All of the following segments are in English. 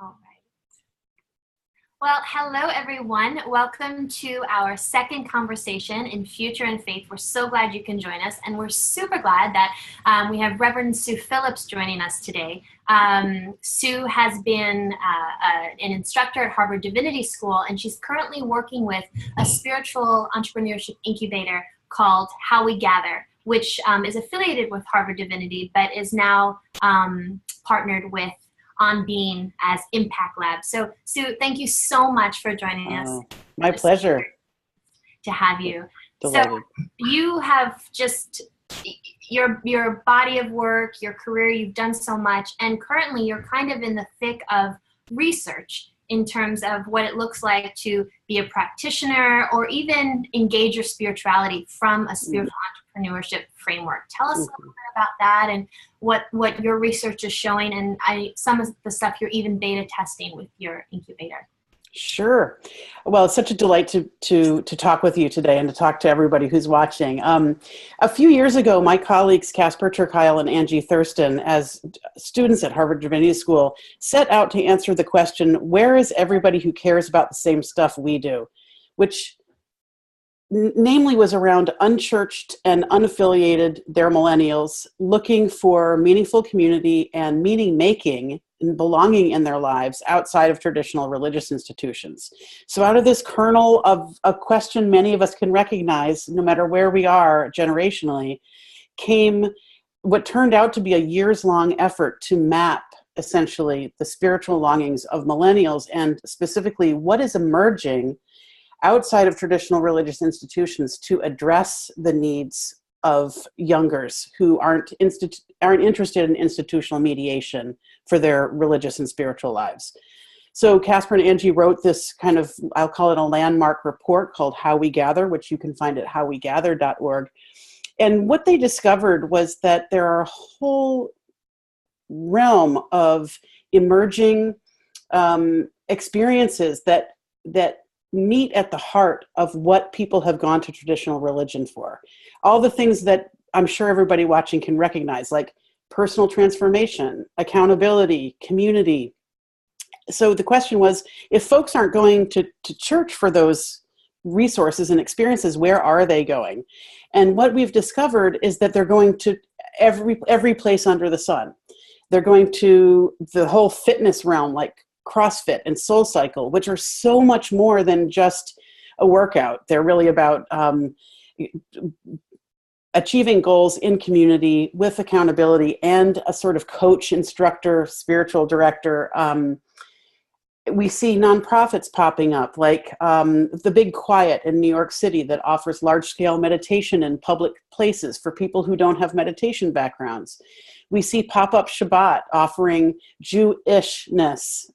All right. Well, hello, everyone. Welcome to our second conversation in Future and Faith. We're so glad you can join us, and we're super glad that we have Reverend Sue Phillips joining us today. Sue has been an instructor at Harvard Divinity School, and she's currently working with a spiritual entrepreneurship incubator called How We Gather, which is affiliated with Harvard Divinity, but is now partnered with On Being as Impact Lab. So, Sue, thank you so much for joining us. My pleasure. To have you. Delighted. So, you have just your body of work, your career, you've done so much, and currently you're kind of in the thick of research in terms of what it looks like to be a practitioner or even engage your spirituality from a spiritual entrepreneurship framework. Tell us a little bit about that and what your research is showing, and some of the stuff you're even beta testing with your incubator. Sure. Well, it's such a delight to talk with you today and to talk to everybody who's watching. A few years ago, my colleagues Casper ter Kuile and Angie Thurston, as students at Harvard Divinity School, set out to answer the question, where is everybody who cares about the same stuff we do? Which namely was around unchurched and unaffiliated, they're millennials, looking for meaningful community and meaning making and belonging in their lives outside of traditional religious institutions. So out of this kernel of a question many of us can recognize, no matter where we are generationally, came what turned out to be a years-long effort to map essentially the spiritual longings of millennials, and specifically what is emerging outside of traditional religious institutions to address the needs of youngers who aren't interested in institutional mediation for their religious and spiritual lives. So Casper and Angie wrote this kind of, I'll call it a landmark report called How We Gather, which you can find at howwegather.org. And what they discovered was that there are a whole realm of emerging experiences that meet at the heart of what people have gone to traditional religion for. All the things that I'm sure everybody watching can recognize, like personal transformation, accountability, community. So the question was, if folks aren't going to church for those resources and experiences, where are they going? And what we've discovered is that they're going to every place under the sun. They're going to the whole fitness realm, like CrossFit and Soul Cycle, which are so much more than just a workout. They're really about achieving goals in community with accountability and a sort of coach, instructor, spiritual director. We see nonprofits popping up, like The Big Quiet in New York City, that offers large-scale meditation in public places for people who don't have meditation backgrounds. We see Pop-Up Shabbat offering Jewishness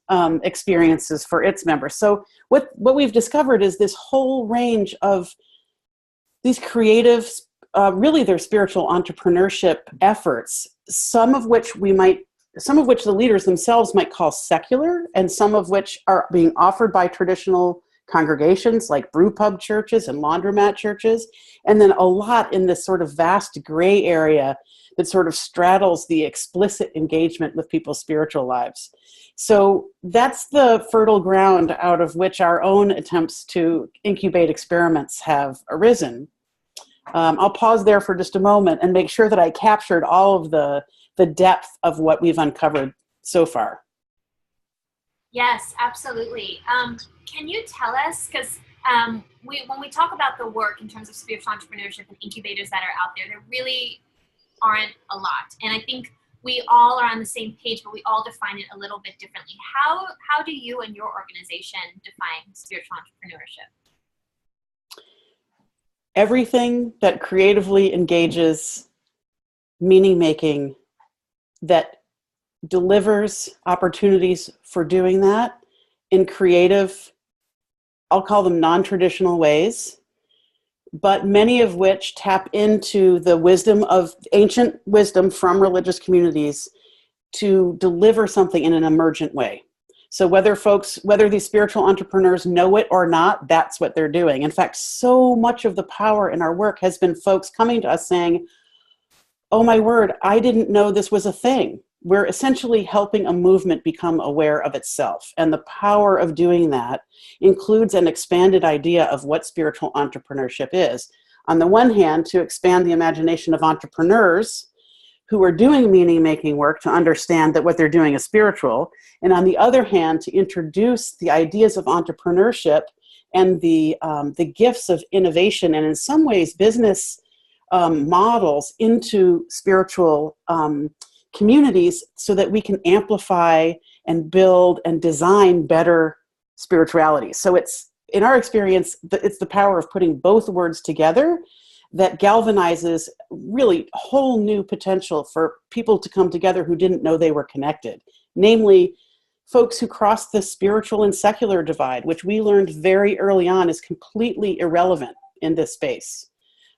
experiences for its members. So what we've discovered is this whole range of these creative, really they're spiritual entrepreneurship efforts, some of which the leaders themselves might call secular, and some of which are being offered by traditional congregations like brew pub churches and laundromat churches, and then a lot in this sort of vast gray area that sort of straddles the explicit engagement with people's spiritual lives. So that's the fertile ground out of which our own attempts to incubate experiments have arisen. I'll pause there for just a moment and make sure that I captured all of the depth of what we've uncovered so far. Yes, absolutely. Can you tell us, because when we talk about the work in terms of spiritual entrepreneurship and incubators that are out there really aren't a lot. And I think we all are on the same page, but we all define it a little bit differently. How do you and your organization define spiritual entrepreneurship? Everything that creatively engages meaning making, that delivers opportunities for doing that in creative, I'll call them non-traditional ways, but many of which tap into the wisdom of ancient wisdom from religious communities to deliver something in an emergent way. So whether these spiritual entrepreneurs know it or not, that's what they're doing. In fact, so much of the power in our work has been folks coming to us saying, oh my word, I didn't know this was a thing. we're essentially helping a movement become aware of itself. And the power of doing that includes an expanded idea of what spiritual entrepreneurship is. On the one hand, to expand the imagination of entrepreneurs who are doing meaning-making work to understand that what they're doing is spiritual. And on the other hand, to introduce the ideas of entrepreneurship and the gifts of innovation and in some ways business models into spiritual communities so that we can amplify and build and design better spirituality. So it's, in our experience, it's the power of putting both words together that galvanizes really whole new potential for people to come together who didn't know they were connected. Namely, folks who cross the spiritual and secular divide, which we learned very early on is completely irrelevant in this space.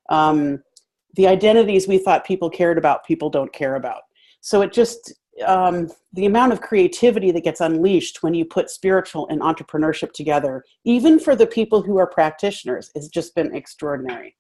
The identities we thought people cared about, people don't care about. So it just, the amount of creativity that gets unleashed when you put spiritual and entrepreneurship together, even for the people who are practitioners, has just been extraordinary.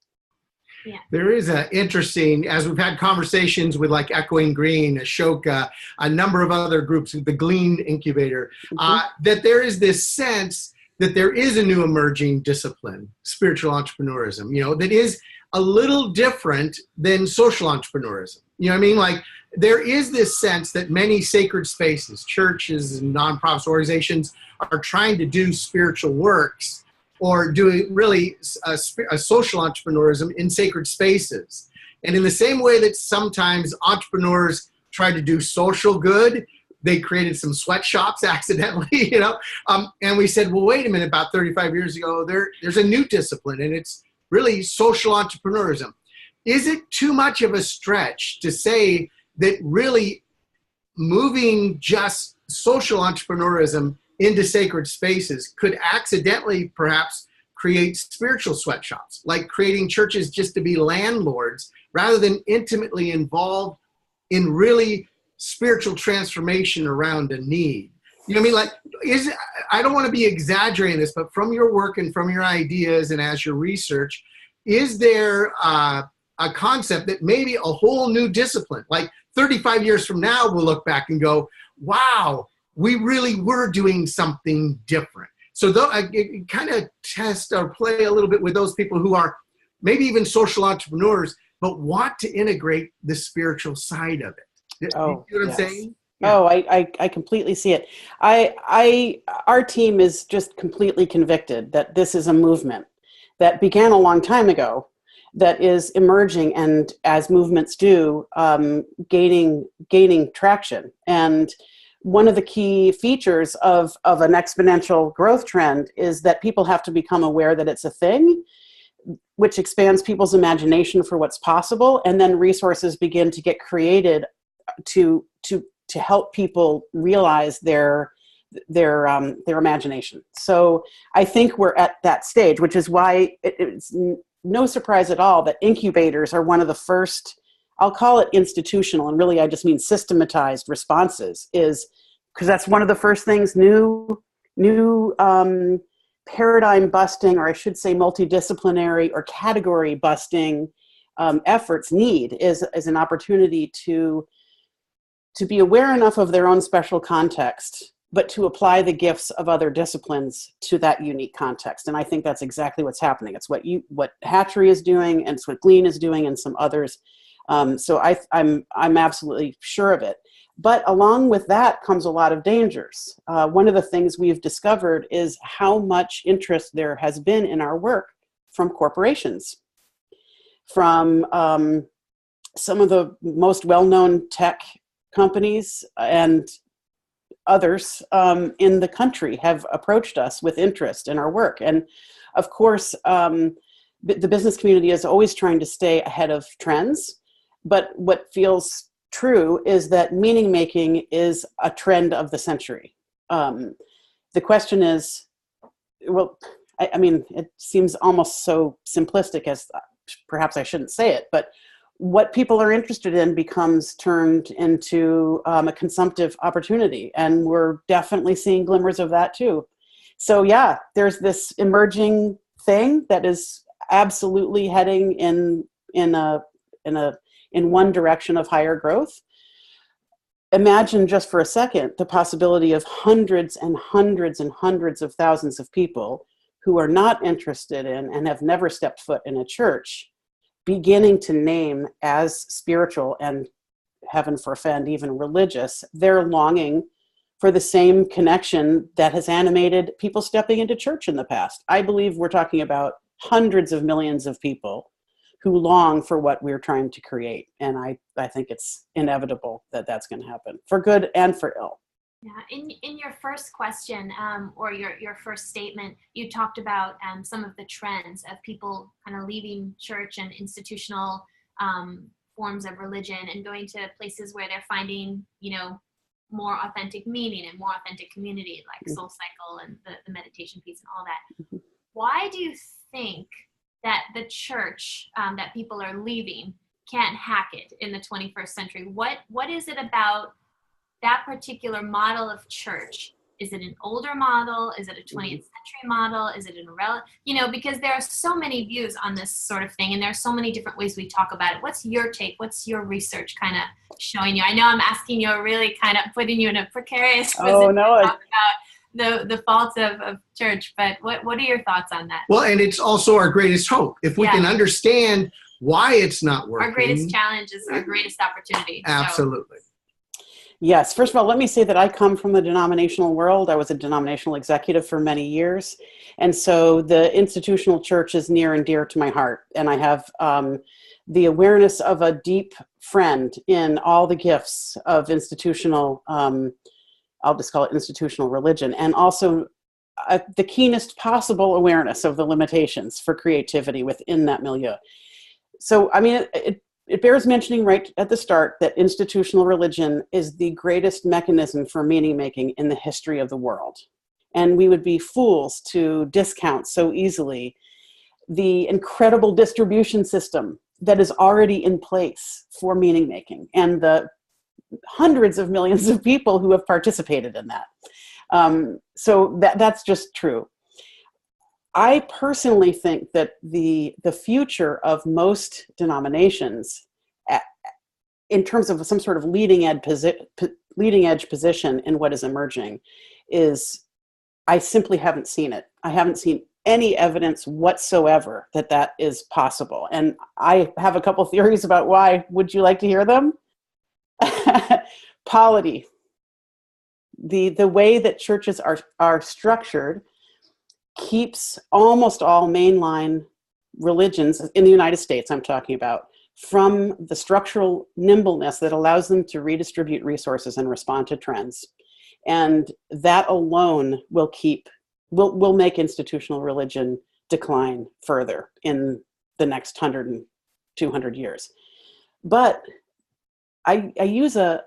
Yeah. There is an interesting, as we've had conversations with like Echoing Green, Ashoka, a number of other groups, the Glean Incubator, that there is this sense that there is a new emerging discipline, spiritual entrepreneurism, that is a little different than social entrepreneurism. You know what I mean? Like there is this sense that many sacred spaces, churches and nonprofit organizations are trying to do spiritual works or doing really a social entrepreneurism in sacred spaces. And in the same way that sometimes entrepreneurs try to do social good, they created some sweatshops accidentally, and we said, well, wait a minute, about 35 years ago, there's a new discipline and it's really social entrepreneurism. Is it too much of a stretch to say that really moving just social entrepreneurism into sacred spaces could accidentally perhaps create spiritual sweatshops, like creating churches just to be landlords rather than intimately involved in really spiritual transformation around a need? You know what I mean? I don't want to be exaggerating this, but from your work and from your ideas and as your research, is there a concept that maybe a whole new discipline, like 35 years from now, we'll look back and go, wow, we really were doing something different. So kind of test or play a little bit with those people who are maybe even social entrepreneurs, but want to integrate the spiritual side of it. Oh, you know what I'm saying? Yeah. Oh, I completely see it. Our team is just completely convicted that this is a movement that began a long time ago that is emerging and, as movements do, gaining traction. And one of the key features of an exponential growth trend is that people have to become aware that it's a thing, which expands people's imagination for what's possible, and then resources begin to get created to help people realize their imagination. So I think we're at that stage, which is why it's no surprise at all that incubators are one of the first, I'll call it institutional, and really I just mean systematized responses, is because that's one of the first things new paradigm busting, or I should say multidisciplinary or category busting efforts need is an opportunity to be aware enough of their own special context, but to apply the gifts of other disciplines to that unique context. And I think that's exactly what's happening. It's what Hatchery is doing, and it's what Glean is doing, and some others. So I'm absolutely sure of it. But along with that comes a lot of dangers. One of the things we've discovered is how much interest there has been in our work from corporations, from some of the most well-known tech companies and others in the country have approached us with interest in our work. And of course, the business community is always trying to stay ahead of trends. But what feels true is that meaning making is a trend of the century. The question is, well, I mean, it seems almost so simplistic as perhaps I shouldn't say it, but what people are interested in becomes turned into a consumptive opportunity. And we're definitely seeing glimmers of that too. So yeah, there's this emerging thing that is absolutely heading in one direction of higher growth. imagine just for a second the possibility of hundreds and hundreds and hundreds of thousands of people who are not interested in and have never stepped foot in a church beginning to name as spiritual and, heaven forfend, even religious, their longing for the same connection that has animated people stepping into church in the past. I believe we're talking about hundreds of millions of people who long for what we're trying to create. And I think it's inevitable that that's going to happen, for good and for ill. Yeah, in your first question, or your first statement, you talked about some of the trends of people kind of leaving church and institutional forms of religion and going to places where they're finding, more authentic meaning and more authentic community, like Soul Cycle and the meditation piece and all that. Why do you think that the church that people are leaving can't hack it in the 21st century? What is it about that particular model of church? Is it an older model? Is it a 20th century model? Is it because there are so many views on this sort of thing, and there are so many different ways we talk about it. What's your take? What's your research kind of showing you? I know I'm asking you, really kind of putting you in a precarious position to talk about the faults of church, but what are your thoughts on that? Well, and it's also our greatest hope. If we can understand why it's not working. Our greatest challenge is our greatest opportunity. Absolutely. So. Yes. First of all, let me say that I come from the denominational world. I was a denominational executive for many years. And so the institutional church is near and dear to my heart. And I have the awareness of a deep friend in all the gifts of institutional, I'll just call it institutional religion, and also the keenest possible awareness of the limitations for creativity within that milieu. So, I mean, it bears mentioning right at the start that institutional religion is the greatest mechanism for meaning making in the history of the world. And we would be fools to discount so easily the incredible distribution system that is already in place for meaning making and the hundreds of millions of people who have participated in that. So that's just true. I personally think that the future of most denominations, in terms of some sort of leading edge position in what is emerging, is I simply haven't seen it. I haven't seen any evidence whatsoever that is possible. And I have a couple theories about why. Would you like to hear them? Polity. The way that churches are structured keeps almost all mainline religions in the United States, I'm talking about, from the structural nimbleness that allows them to redistribute resources and respond to trends. And that alone will make institutional religion decline further in the next 100 and 200 years. But I use a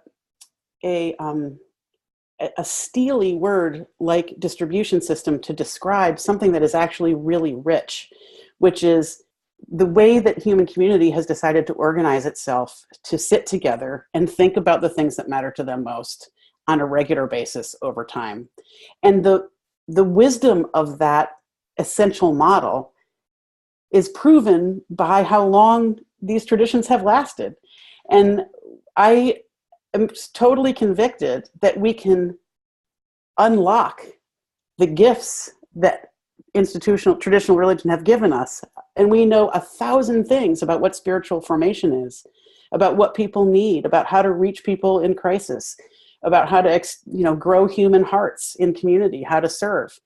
steely word like distribution system to describe something that is actually really rich, which is the way that human community has decided to organize itself to sit together and think about the things that matter to them most on a regular basis over time. And the wisdom of that essential model is proven by how long these traditions have lasted. And I am totally convicted that we can unlock the gifts that traditional religion have given us. And we know 1,000 things about what spiritual formation is, about what people need, about how to reach people in crisis, about how to grow human hearts in community, how to serve.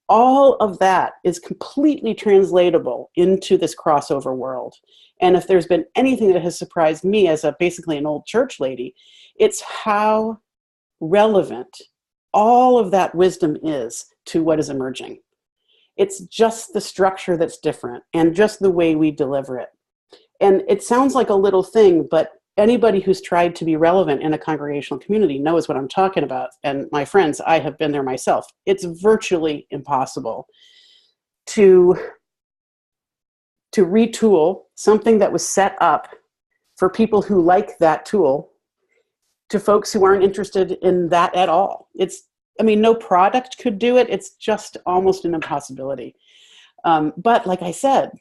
All of that is completely translatable into this crossover world. And if there's been anything that has surprised me as basically an old church lady, it's how relevant all of that wisdom is to what is emerging. It's just the structure that's different and just the way we deliver it. And it sounds like a little thing, but anybody who's tried to be relevant in a congregational community knows what I'm talking about. And my friends, I have been there myself. It's virtually impossible to retool something that was set up for people who like that tool to folks who aren't interested in that at all. No product could do it. It's just almost an impossibility. But like I said,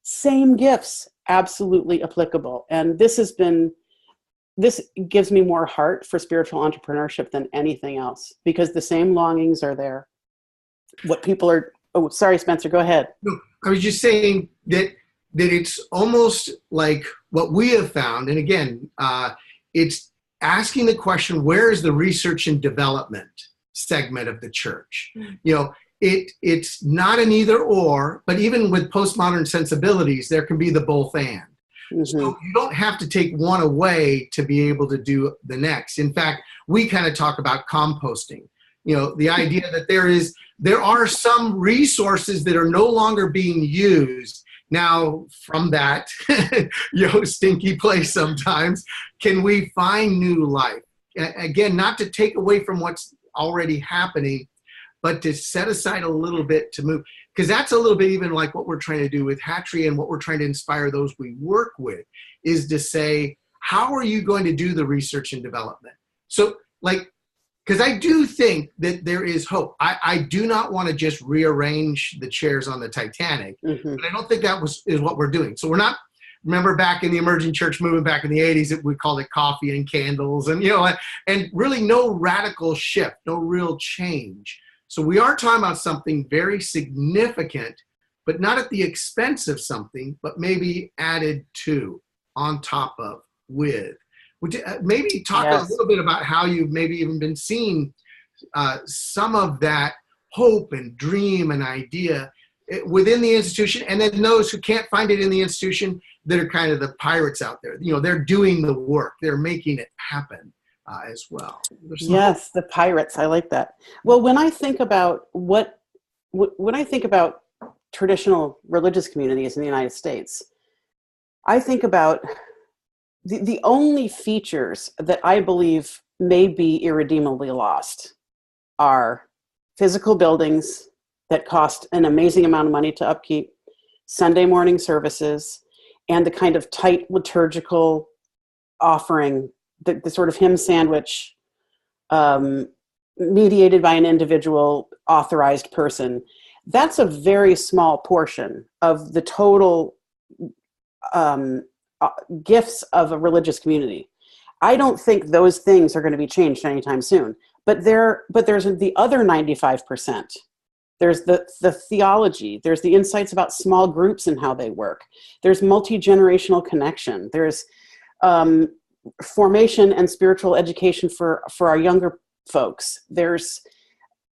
same gifts, absolutely applicable. And this has been this gives me more heart for spiritual entrepreneurship than anything else, because the same longings are there. What people are, oh, sorry, Spencer, go ahead. No, I was just saying that it's almost like what we have found, and again, it's asking the question, where is the research and development segment of the church? You know, it's not an either or, but even with postmodern sensibilities, there can be the both and. So you don't have to take one away to be able to do the next. In fact, we kind of talk about composting. You know, the idea that there are some resources that are no longer being used. Now, from that, stinky place sometimes, can we find new life? Again, not to take away from what's already happening, but to set aside a little bit to move. Because that's a little bit even like what we're trying to do with Hatchery, and what we're trying to inspire those we work with is to say, how are you going to do the research and development? So, like, because I do think that there is hope. I do not want to just rearrange the chairs on the Titanic, but I don't think that is what we're doing. So we're not, remember back in the emerging church movement back in the 80s, we called it coffee and candles, and and really no radical shift, no real change. So we are talking about something very significant, but not at the expense of something, but maybe added to, on top of, with. Would you maybe talk a little bit about how you've maybe even been seeing some of that hope and dream and idea within the institution, and then those who can't find it in the institution that are kind of the pirates out there. They're doing the work. They're making it happen as well. Yes, the pirates. I like that. Well, when I think about when I think about traditional religious communities in the United States, I think about the only features that I believe may be irredeemably lost are physical buildings that cost an amazing amount of money to upkeep, Sunday morning services, and the kind of tight liturgical offering, the sort of hymn sandwich mediated by an individual authorized person. That's a very small portion of the total gifts of a religious community. I don't think those things are going to be changed anytime soon. But there's the other 95%. There's the theology. There's the insights about small groups and how they work. There's multi-generational connection. There's formation and spiritual education for our younger folks. There's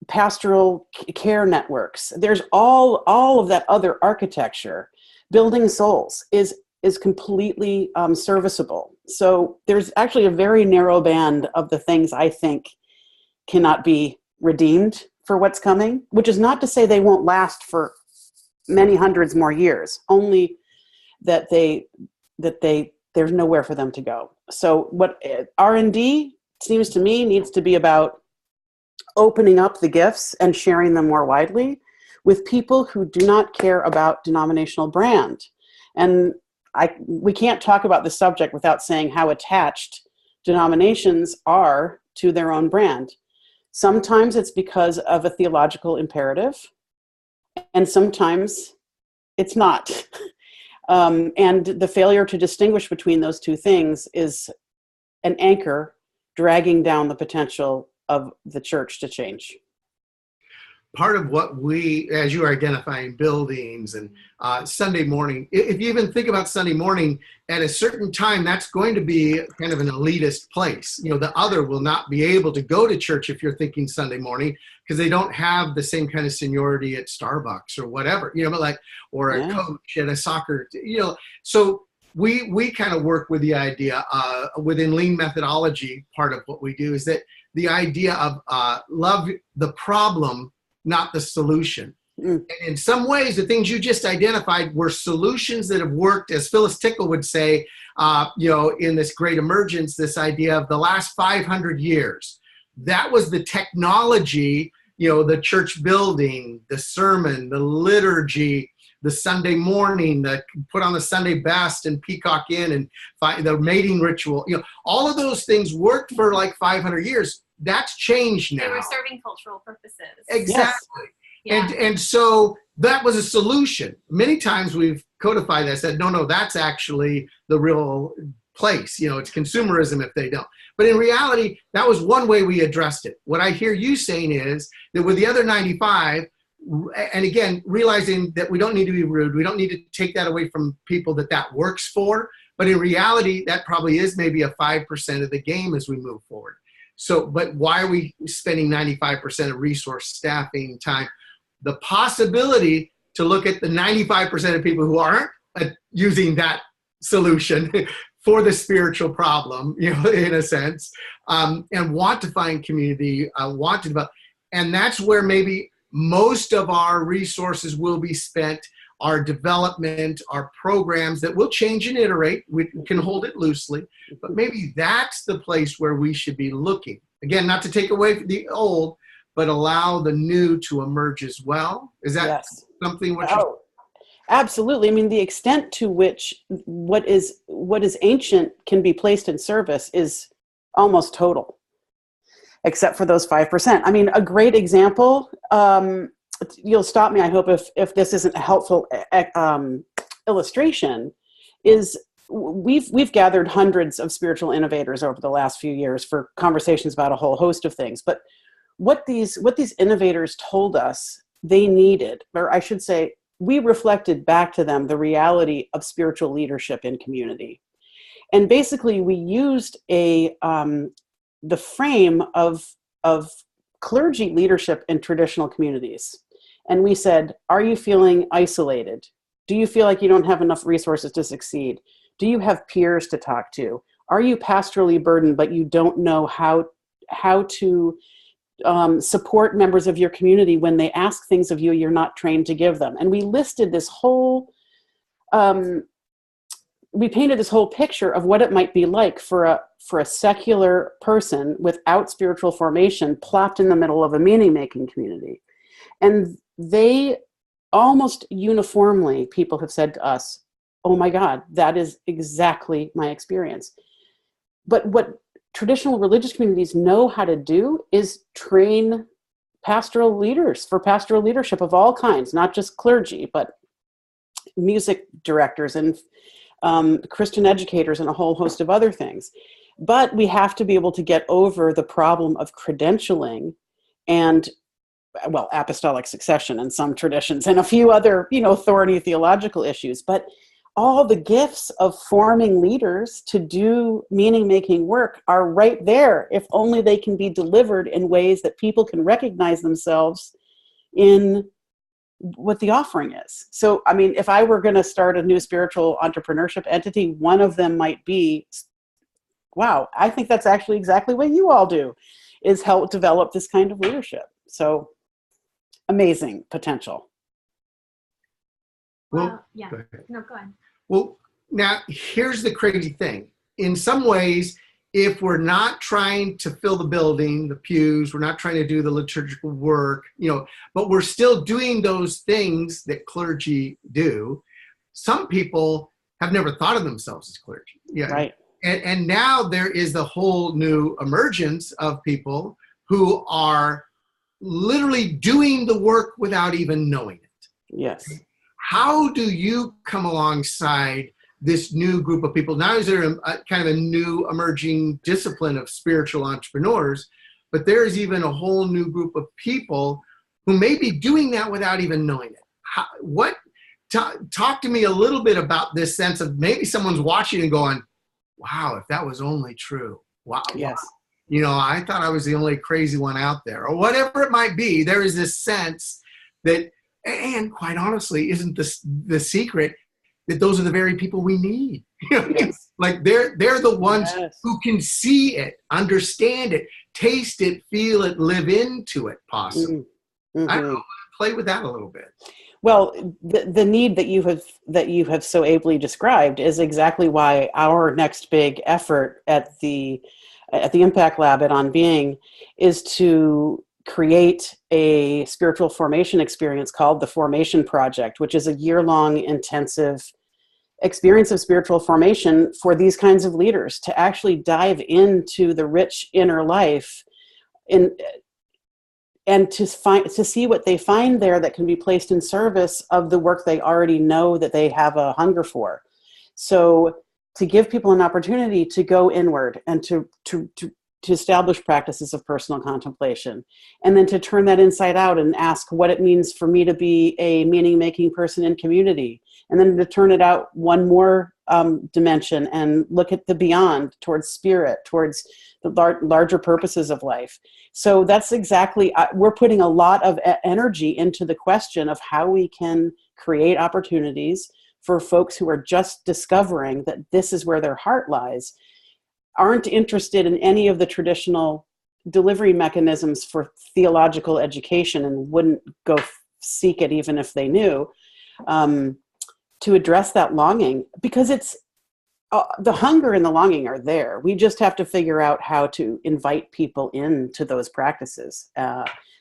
pastoral care networks. There's all of that other architecture. Building souls is completely serviceable. So there's actually a very narrow band of the things I think cannot be redeemed for what's coming, which is not to say they won't last for many hundreds more years, only that there's nowhere for them to go. So what R&D seems to me needs to be about opening up the gifts and sharing them more widely with people who do not care about denominational brand. And we can't talk about the subject without saying how attached denominations are to their own brand. Sometimes it's because of a theological imperative, and sometimes it's not. And the failure to distinguish between those two things is an anchor dragging down the potential of the church to change. Part of what we, as you are identifying buildings and Sunday morning, if you even think about Sunday morning, at a certain time, that's going to be kind of an elitist place. The other will not be able to go to church if you're thinking Sunday morning, because they don't have the same kind of seniority at Starbucks or whatever, but or a coach at a soccer, So we kind of work with the idea within lean methodology. Part of what we do is that the idea of love the problem, not the solution. And in some ways, the things you just identified were solutions that have worked, as Phyllis Tickle would say, in this great emergence, this idea of the last 500 years. That was the technology, the church building, the sermon, the liturgy, the Sunday morning, the put on the Sunday best and peacock in and the mating ritual. All of those things worked for like 500 years. That's changed now. They were serving cultural purposes. Exactly. Yes. Yeah. And so that was a solution. Many times we've codified that, said, no, that's actually the real place. It's consumerism if they don't. But in reality, that was one way we addressed it. What I hear you saying is that with the other 95, and again, realizing that we don't need to be rude, we don't need to take that away from people that works for, but in reality, that probably is maybe a 5% of the game as we move forward. So, but why are we spending 95% of resource, staffing, time? The possibility to look at the 95% of people who aren't using that solution for the spiritual problem, in a sense, and want to find community, want to develop. And that's where maybe most of our resources will be spent, our development, our programs that will change and iterate. We can hold it loosely, but maybe that's the place where we should be looking. Again, not to take away from the old, but allow the new to emerge as well. Is that something which absolutely. I mean, the extent to which what is ancient can be placed in service is almost total, except for those 5%. I mean, a great example, you'll stop me, I hope, if this isn't a helpful illustration, is we've gathered hundreds of spiritual innovators over the last few years for conversations about a whole host of things. But what these innovators told us they needed, or I should say, we reflected back to them the reality of spiritual leadership in community. And basically we used the frame of clergy leadership in traditional communities. And we said, are you feeling isolated? Do you feel like you don't have enough resources to succeed? Do you have peers to talk to? Are you pastorally burdened, but you don't know how to support members of your community when they ask things of you you're not trained to give them? And we listed this whole, we painted this whole picture of what it might be like for a secular person without spiritual formation plopped in the middle of a meaning-making community. And they almost uniformly, people have said to us, oh my God, that is exactly my experience. But what traditional religious communities know how to do is train pastoral leaders for pastoral leadership of all kinds, not just clergy, but music directors and Christian educators and a whole host of other things. But we have to be able to get over the problem of credentialing and, well, apostolic succession in some traditions and a few other, thorny theological issues. But all the gifts of forming leaders to do meaning-making work are right there, if only they can be delivered in ways that people can recognize themselves in what the offering is. So, I mean, if I were going to start a new spiritual entrepreneurship entity, one of them might be, wow, I think that's actually exactly what you all do, is help develop this kind of leadership. So, amazing potential. Well, yeah. No, go ahead. Well, now here's the crazy thing. In some ways, if we're not trying to fill the building, the pews, we're not trying to do the liturgical work, but we're still doing those things that clergy do, some people have never thought of themselves as clergy. Yeah. Right. And now there is the whole new emergence of people who are literally doing the work without even knowing it. Yes. How do you come alongside this new group of people? Now is there kind of a new emerging discipline of spiritual entrepreneurs, but there's even a whole new group of people who may be doing that without even knowing it. Talk to me a little bit about this sense of maybe someone's watching and going, wow, if that was only true. Wow. Yes. I thought I was the only crazy one out there, or whatever it might be. There is this sense that, and quite honestly, isn't the secret that those are the very people we need? Yes. Like they're the ones who can see it, understand it, taste it, feel it, live into it, possibly. Mm-hmm. I don't know, play with that a little bit. Well, the need that you have so ably described is exactly why our next big effort at the Impact Lab at On Being is to create a spiritual formation experience called the Formation Project, which is a year-long intensive experience of spiritual formation for these kinds of leaders to actually dive into the rich inner life and to see what they find there that can be placed in service of the work they already know that they have a hunger for. So to give people an opportunity to go inward and to establish practices of personal contemplation, and then to turn that inside out and ask what it means for me to be a meaning-making person in community, and then to turn it out one more dimension and look at the beyond, towards spirit, towards the larger purposes of life. So that's exactly, we're putting a lot of energy into the question of how we can create opportunities for folks who are just discovering that this is where their heart lies, aren't interested in any of the traditional delivery mechanisms for theological education, and wouldn't go seek it even if they knew, to address that longing, because it's the hunger and the longing are there. We just have to figure out how to invite people into those practices.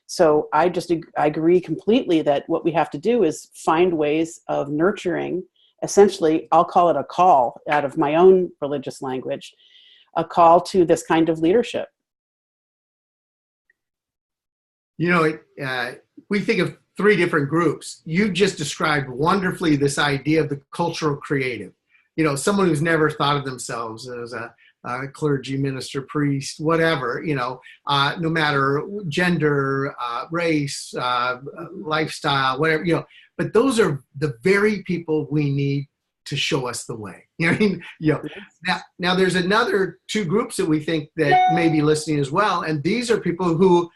So I agree completely that what we have to do is find ways of nurturing, essentially, I'll call it a call out of my own religious language, a call to this kind of leadership. You know, we think of three different groups. You just described wonderfully this idea of the cultural creative. You know, someone who's never thought of themselves as a clergy, minister, priest, whatever, you know, no matter gender, race, lifestyle, whatever, you know, but those are the very people we need to show us the way. You know what I mean? You know, now there's another two groups that we think that may be listening as well. And these are people who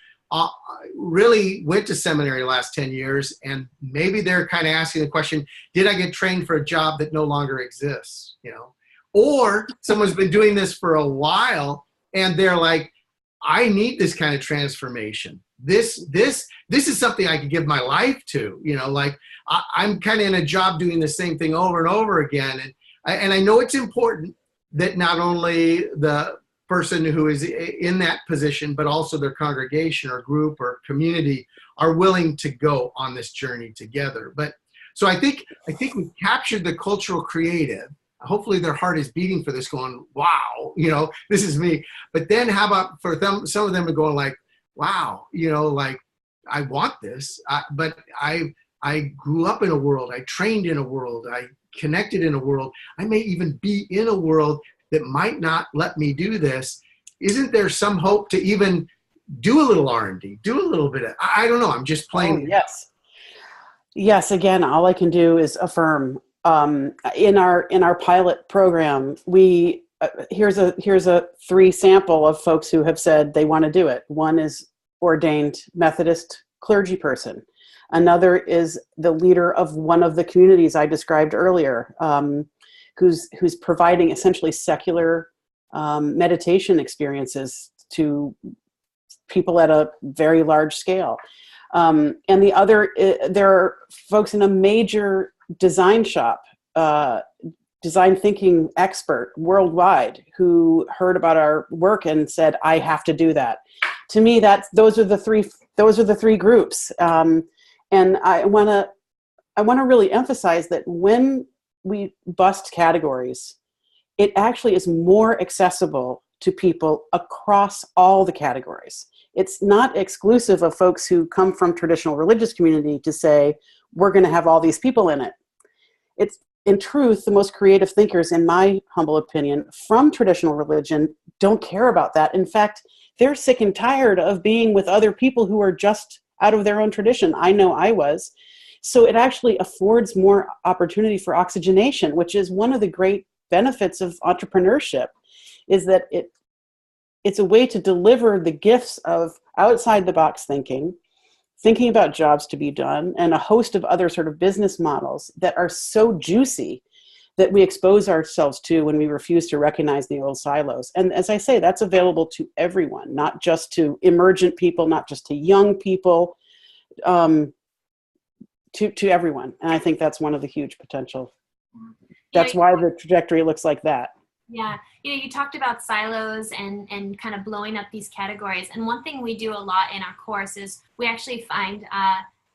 really went to seminary the last 10 years, and maybe they're kind of asking the question, did I get trained for a job that no longer exists? You know, or someone's been doing this for a while and they're like, I need this kind of transformation. This is something I could give my life to, you know, like I'm kind of in a job doing the same thing over and over again. And I know it's important that not only the person who is in that position, but also their congregation or group or community are willing to go on this journey together. But so I think we've captured the cultural creative. Hopefully their heart is beating for this, going, wow, you know, this is me. But then how about for them, some of them are going like, wow, you know, like I want this, but I grew up in a world, I trained in a world, I connected in a world, I may even be in a world that might not let me do this. Isn't there some hope to even do a little R&D, do a little bit of, I don't know, I'm just playing. Oh, yes. Yes, again, all I can do is affirm. In our pilot program, we here's a 3 sample of folks who have said they want to do it. One is ordained Methodist clergy person. Another is the leader of one of the communities I described earlier, who's providing essentially secular meditation experiences to people at a very large scale. And the other, there are folks in a major design shop, design thinking expert worldwide, who heard about our work and said, I have to do that. To me, those are the three groups. And I want to really emphasize that when we bust categories, it actually is more accessible to people across all the categories. It's not exclusive of folks who come from traditional religious community to say, we're going to have all these people in it. It's, in truth, the most creative thinkers, in my humble opinion, from traditional religion don't care about that. In fact, they're sick and tired of being with other people who are just out of their own tradition. I know I was. So it actually affords more opportunity for oxygenation, which is one of the great benefits of entrepreneurship, is that it's a way to deliver the gifts of outside the box thinking about jobs to be done, and a host of other sort of business models that are so juicy that we expose ourselves to when we refuse to recognize the old silos. And as I say, that's available to everyone, not just to emergent people, not just to young people, to everyone. And I think that's one of the huge potential. That's why the trajectory looks like that. Yeah, you talked about silos and kind of blowing up these categories. And one thing we do a lot in our course is we actually find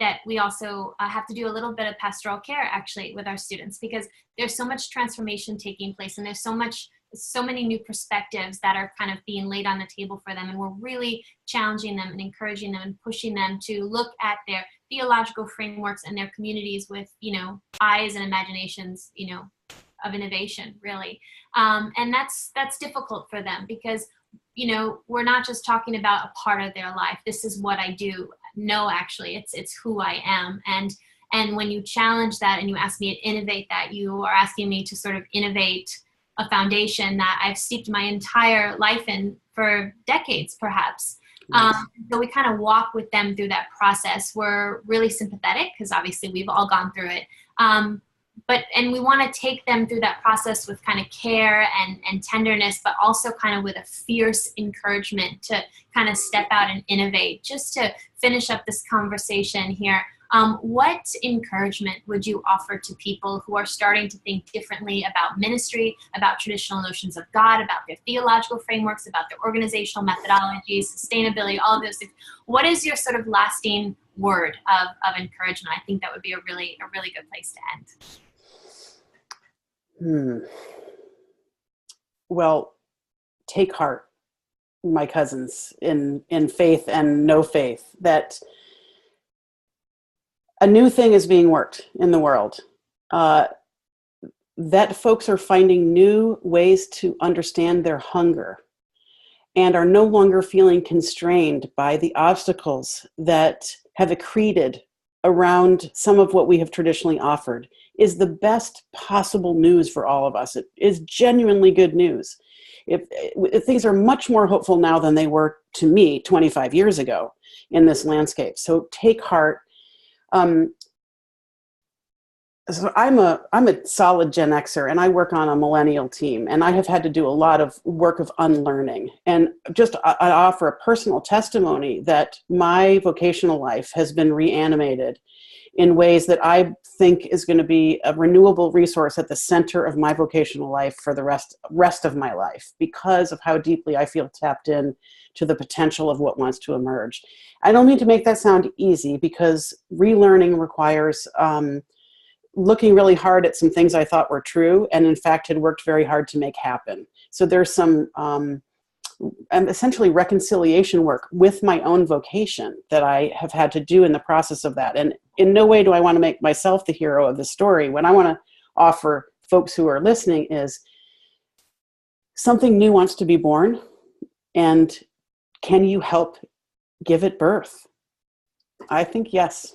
that we also have to do a little bit of pastoral care actually with our students, because there's so much transformation taking place, and there's so many new perspectives that are kind of being laid on the table for them. And we're really challenging them and encouraging them and pushing them to look at their theological frameworks and their communities with, eyes and imaginations, innovation, really. And that's difficult for them because, we're not just talking about a part of their life. This is what I do. No, actually, it's who I am. And when you challenge that and you ask me to innovate that, you are asking me to sort of innovate a foundation that I've steeped my entire life in for decades, perhaps. Nice. So we kind of walk with them through that process. We're really sympathetic because obviously we've all gone through it. And we want to take them through that process with kind of care and tenderness, but also kind of with a fierce encouragement to kind of step out and innovate. Just to finish up this conversation here, what encouragement would you offer to people who are starting to think differently about ministry, about traditional notions of God, about their theological frameworks, about their organizational methodologies, sustainability, all of those things? What is your sort of lasting word of encouragement? I think that would be a really good place to end. Well, take heart, my cousins, in faith and no faith, that a new thing is being worked in the world, that folks are finding new ways to understand their hunger and are no longer feeling constrained by the obstacles that have accreted around some of what we have traditionally offered, is the best possible news for all of us. It is genuinely good news. If things are much more hopeful now than they were to me 25 years ago in this landscape. So take heart. So I'm a solid Gen Xer, and I work on a millennial team, and I have had to do a lot of work of unlearning. And just I offer a personal testimony that my vocational life has been reanimated in ways that I think is going to be a renewable resource at the center of my vocational life for the rest of my life, because of how deeply I feel tapped in to the potential of what wants to emerge. I don't mean to make that sound easy, because relearning requires looking really hard at some things I thought were true and in fact had worked very hard to make happen. So there's some essentially reconciliation work with my own vocation that I have had to do in the process of that. And in no way do I want to make myself the hero of the story. What I want to offer folks who are listening is something new wants to be born, and can you help give it birth? I think yes.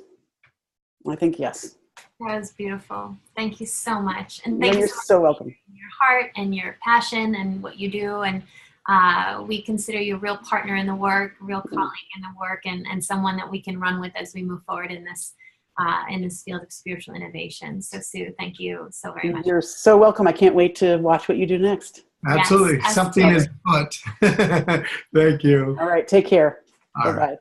That was beautiful. Thank you so much. And thank You're you so much so welcome. for your heart and your passion and what you do. And we consider you a real partner in the work, real colleague in the work, and someone that we can run with as we move forward in this field of spiritual innovation. So Sue, thank you so very much. You're so welcome. I can't wait to watch what you do next. Absolutely. Yes, something is afoot. Thank you. All right. Take care. All right. Bye-bye.